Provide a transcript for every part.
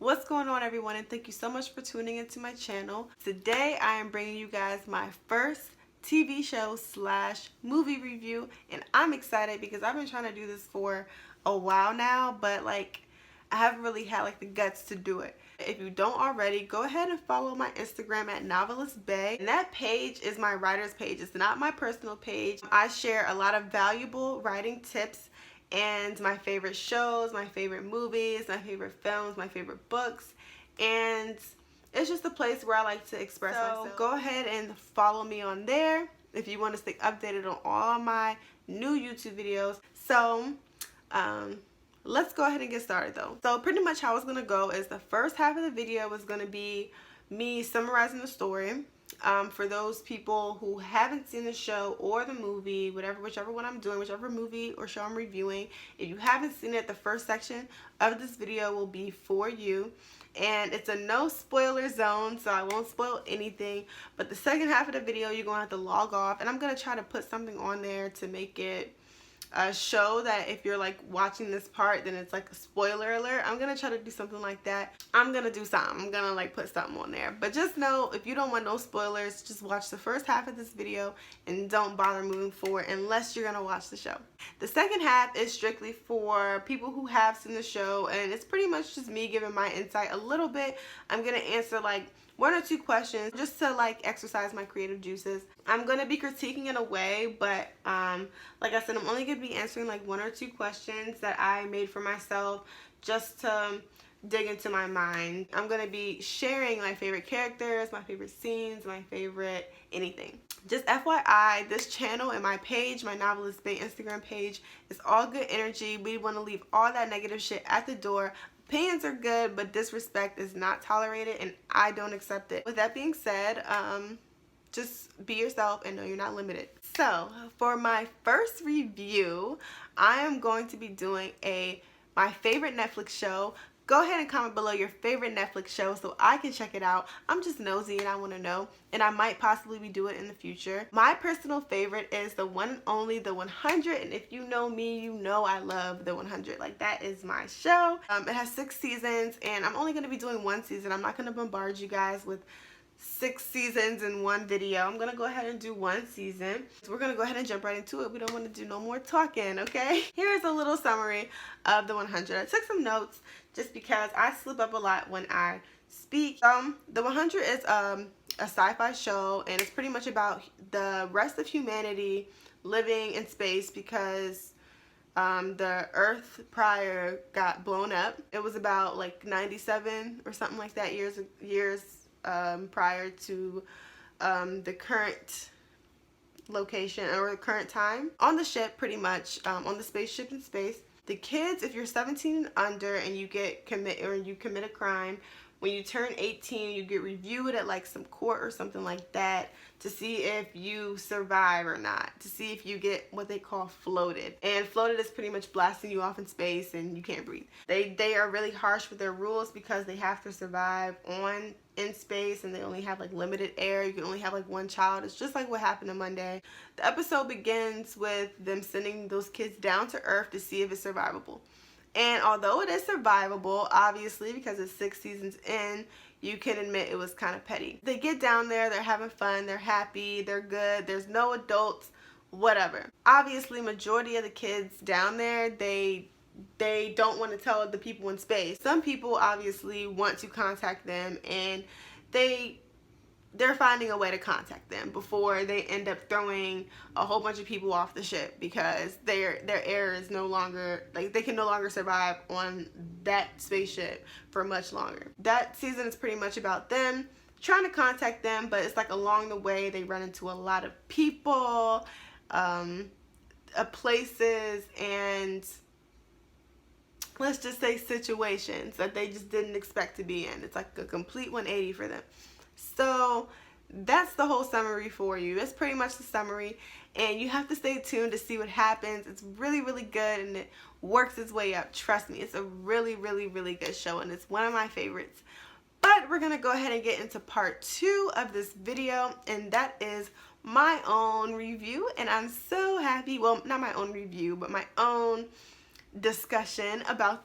What's going on, everyone, and thank you so much for tuning into my channel. Today I am bringing you guys my first TV show slash movie review, and I'm excited because I've been trying to do this for a while now, but I haven't really had the guts to do it. If you don't already, go ahead and follow my Instagram at Novelist Bae. And that page is my writer's page. It's not my personal page. I share a lot of valuable writing tips and my favorite shows, my favorite movies, my favorite films, my favorite books, and it's just a place where I like to express myself. Go ahead and follow me on there if you want to stay updated on all my new YouTube videos. So let's go ahead and get started though. So pretty much how it's gonna go is the first half of the video is gonna be me summarizing the story. For those people who haven't seen the show or the movie, whichever one I'm doing, whichever movie or show I'm reviewing, if you haven't seen it, the first section of this video will be for you. And it's a no spoiler zone, so I won't spoil anything. But the second half of the video, you're going to have to log off. And I'm going to try to put something on there to make it show that if you're watching this part, then it's a spoiler alert. I'm gonna try to do something like that. I'm gonna do something. I'm gonna put something on there. But just know, if you don't want no spoilers, just watch the first half of this video and don't bother moving forward unless you're gonna watch the show. The second half is strictly for people who have seen the show, and it's pretty much just me giving my insight a little bit. I'm gonna answer one or two questions just to exercise my creative juices. I'm gonna be critiquing in a way, but like I said, I'm only gonna be answering one or two questions that I made for myself just to dig into my mind. I'm gonna be sharing my favorite characters, my favorite scenes, my favorite anything. Just FYI, this channel and my page, my Novelist Bae Instagram page, is all good energy. We want to leave all that negative shit at the door. Opinions are good, but disrespect is not tolerated, and I don't accept it. With that being said, just be yourself and know you're not limited. So for my first review, I am going to be doing my favorite Netflix show. Go ahead and comment below your favorite Netflix show so I can check it out. I'm just nosy and I want to know, and I might possibly be doing it in the future. My personal favorite is the one and only The 100, and if you know me, you know I love The 100. That is my show. It has 6 seasons, and I'm only going to be doing 1 season. I'm not going to bombard you guys with 6 seasons in one video. I'm gonna go ahead and do 1 season. So we're gonna go ahead and jump right into it. We don't want to do no more talking, okay? Here's a little summary of The 100. I took some notes just because I slip up a lot when I speak. The 100 is a sci-fi show, and it's pretty much about the rest of humanity living in space because the Earth prior got blown up. It was about 97 or something like that years prior to the current location or the current time. On the ship, pretty much, on the spaceship in space, the kids, if you're 17 and under and you commit a crime, when you turn 18, you get reviewed at some court or something like that to see if you survive or not, to see if you get what they call floated. And floated is pretty much blasting you off in space and you can't breathe. They are really harsh with their rules because they have to survive in space, and they only have limited air. You can only have 1 child. It's just like what happened on Monday. The episode begins with them sending those kids down to Earth to see if it's survivable. And although it is survivable, obviously, because it's 6 seasons in, you can admit it was kind of petty. They get down there, they're having fun, they're happy, they're good, there's no adults, whatever. Obviously, majority of the kids down there, they don't want to tell the people in space. Some people obviously want to contact them, and they're finding a way to contact them before they end up throwing a whole bunch of people off the ship because their air is no longer, they can no longer survive on that spaceship for much longer. That season is pretty much about them trying to contact them, but it's along the way they run into a lot of people, places, and let's just say situations that they just didn't expect to be in. It's a complete 180 for them. So that's the whole summary for you. That's pretty much the summary, and you have to stay tuned to see what happens. It's really, really good, and it works its way up. Trust me, it's a really, really, really good show, and it's one of my favorites. But we're gonna go ahead and get into part 2 of this video, and that is my own review. And I'm so happy, well, not my own review, but my own discussion about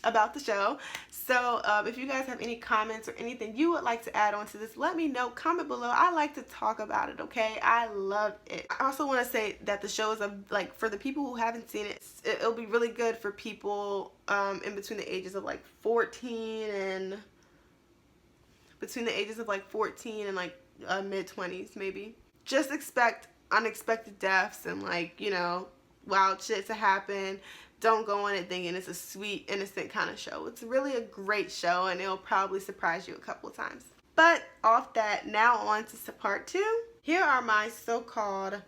about the show. So if you guys have any comments or anything you would like to add on to this, let me know. Comment below. I like to talk about it, okay? I love it. I also want to say that the show is like, for the people who haven't seen it, it'll be really good for people in between the ages of like 14 and like mid-20s maybe. Just expect unexpected deaths and, like, you know, wild shit to happen. Don't go on it thinking it's a sweet, innocent kind of show. It's really a great show, and it'll probably surprise you a couple of times. But off that, now on to part 2. Here are my so-called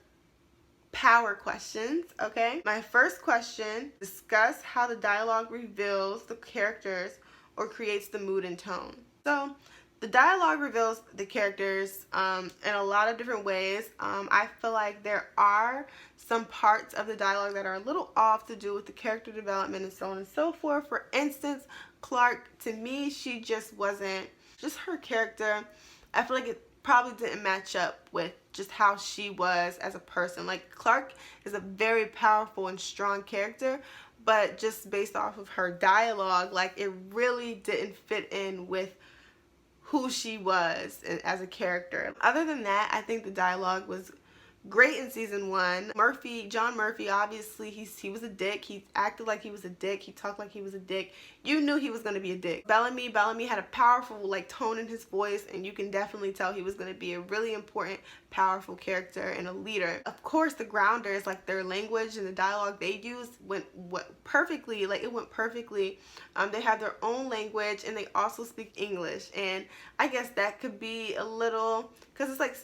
power questions, okay? My first question: discuss how the dialogue reveals the characters or creates the mood and tone. So the dialogue reveals the characters in a lot of different ways. I feel like there are some parts of the dialogue that are a little off to do with the character development and so on and so forth. For instance, Clarke, to me, she just wasn't, just her character, I feel like it probably didn't match up with just how she was as a person. Like, Clarke is a very powerful and strong character, but just based off of her dialogue, like, it really didn't fit in with who she was as a character. Other than that, I think the dialogue was great in season 1. John Murphy, obviously he was a dick. He acted like he was a dick. He talked like he was a dick. You knew he was going to be a dick. Bellamy had a powerful, like, tone in his voice, and you can definitely tell he was going to be a really important, powerful character and a leader. Of course, the Grounders, like, their language and the dialogue they used went perfectly. Like, it went perfectly. They have their own language, and they also speak English, and I guess that could be a little, because it's like,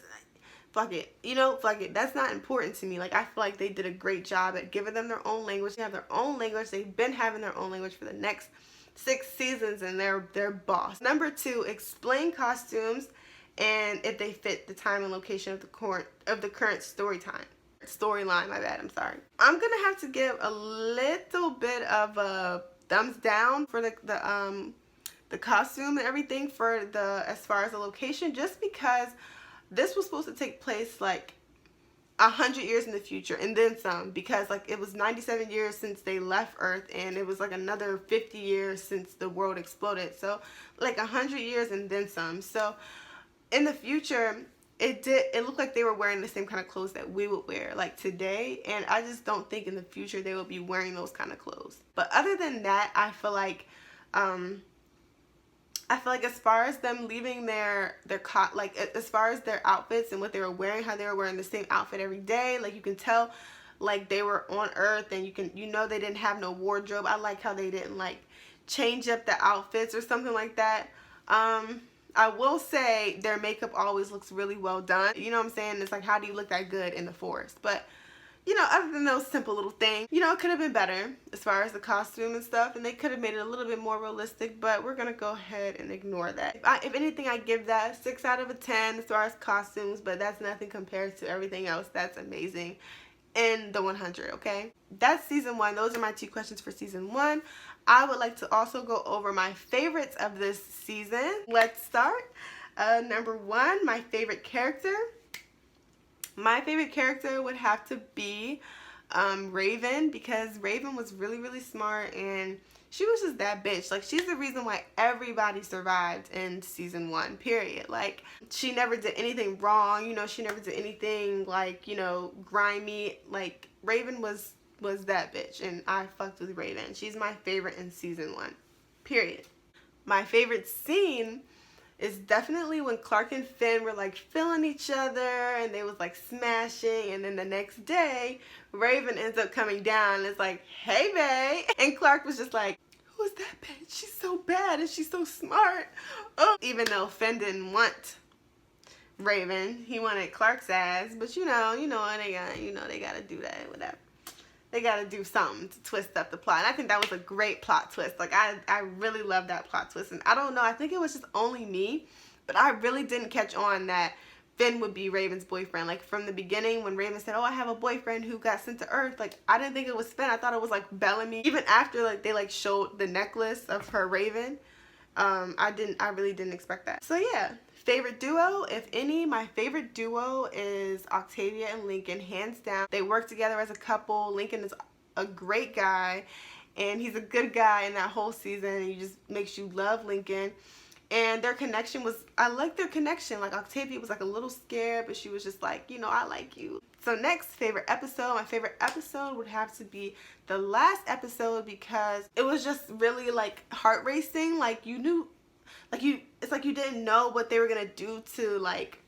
fuck it, you know, fuck it. That's not important to me. Like, I feel like they did a great job at giving them their own language. They have their own language. They've been having their own language for the next 6 seasons, and they're boss. Number 2, explain costumes and if they fit the time and location of the current storyline. My bad. I'm sorry. I'm gonna have to give a little bit of a thumbs down for the costume and everything for as far as the location, just because this was supposed to take place like 100 years in the future and then some, because like it was 97 years since they left Earth, and it was like another 50 years since the world exploded. So like 100 years and then some. So in the future, it looked like they were wearing the same kind of clothes that we would wear like today, and I just don't think in the future they will be wearing those kind of clothes. But other than that, I feel like as far as them leaving as far as their outfits and what they were wearing, how they were wearing the same outfit every day, like you can tell like they were on Earth, and you know they didn't have no wardrobe. I like how they didn't like change up the outfits or something like that. I will say their makeup always looks really well done. You know what I'm saying? It's like, how do you look that good in the forest? But you know, other than those simple little things, you know, it could have been better as far as the costume and stuff, and they could have made it a little bit more realistic, but we're gonna go ahead and ignore that. If anything, I give that 6 out of 10 as far as costumes, but that's nothing compared to everything else that's amazing in the 100, okay? That's season 1. Those are my 2 questions for season 1. I would like to also go over my favorites of this season. Let's start. Number 1, my favorite character. My favorite character would have to be Raven, because Raven was really, really smart, and she was just that bitch. Like, she's the reason why everybody survived in season 1, period. Like, she never did anything wrong, you know, she never did anything, like, you know, grimy. Like, Raven was that bitch, and I fucked with Raven. She's my favorite in season 1, period. My favorite scene is definitely when Clarke and Finn were like feeling each other, and they was like smashing, and then the next day Raven ends up coming down and it's like, hey babe, and Clarke was just like, who's that bitch? She's so bad and she's so smart. Oh, even though Finn didn't want Raven, he wanted Clarke's ass, but you know they gotta do that, whatever. They gotta do something to twist up the plot. And I think that was a great plot twist. Like, I really love that plot twist. And I don't know, I think it was just only me, but I really didn't catch on that Finn would be Raven's boyfriend. Like, from the beginning, when Raven said, oh, I have a boyfriend who got sent to Earth, like, I didn't think it was Finn. I thought it was like Bellamy. Even after like they like showed the necklace of her Raven, I really didn't expect that. So yeah. Favorite duo, if any, my favorite duo is Octavia and Lincoln, hands down. They work together as a couple. Lincoln is a great guy, and he's a good guy in that whole season, and he just makes you love Lincoln. And their connection was, I liked their connection. Like, Octavia was like a little scared, but she was just like, you know, I like you. So next, favorite episode. My favorite episode would have to be the last episode, because it was just really like heart racing. Like, you knew, like, it's like you didn't know what they were gonna do to like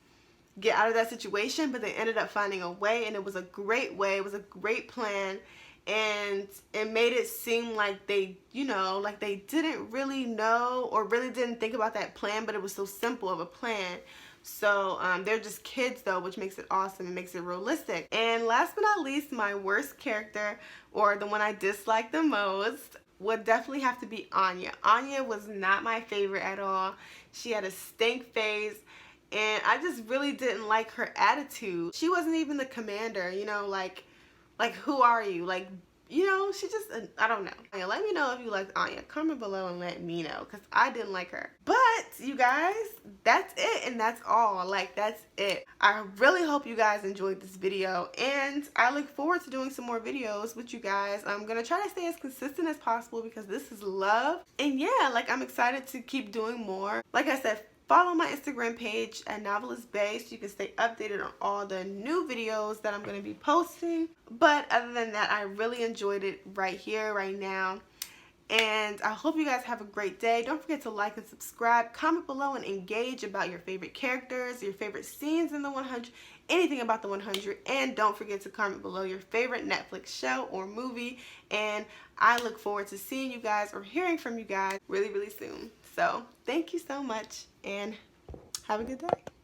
get out of that situation, but they ended up finding a way, and it was a great way. It was a great plan, and it made it seem like they, you know, like they didn't really know or really didn't think about that plan, but it was so simple of a plan. So they're just kids though, which makes it awesome and makes it realistic. And last but not least, my worst character, or the one I dislike the most, would definitely have to be Anya. Anya was not my favorite at all. She had a stink face, and I just really didn't like her attitude. She wasn't even the commander, you know, like who are you? Like, you know, she just, I don't know. Let me know if you liked Anya. Comment below and let me know, because I didn't like her. But you guys, that's it, and that's all. Like, that's it. I really hope you guys enjoyed this video, and I look forward to doing some more videos with you guys. I'm gonna try to stay as consistent as possible, because this is love. And yeah, like, I'm excited to keep doing more. Like I said, follow my Instagram page at Novelist Bae so you can stay updated on all the new videos that I'm going to be posting. But other than that, I really enjoyed it right here, right now. And I hope you guys have a great day. Don't forget to like and subscribe. Comment below and engage about your favorite characters, your favorite scenes in the 100, anything about the 100. And don't forget to comment below your favorite Netflix show or movie. And I look forward to seeing you guys or hearing from you guys really, really soon. So thank you so much, and have a good day.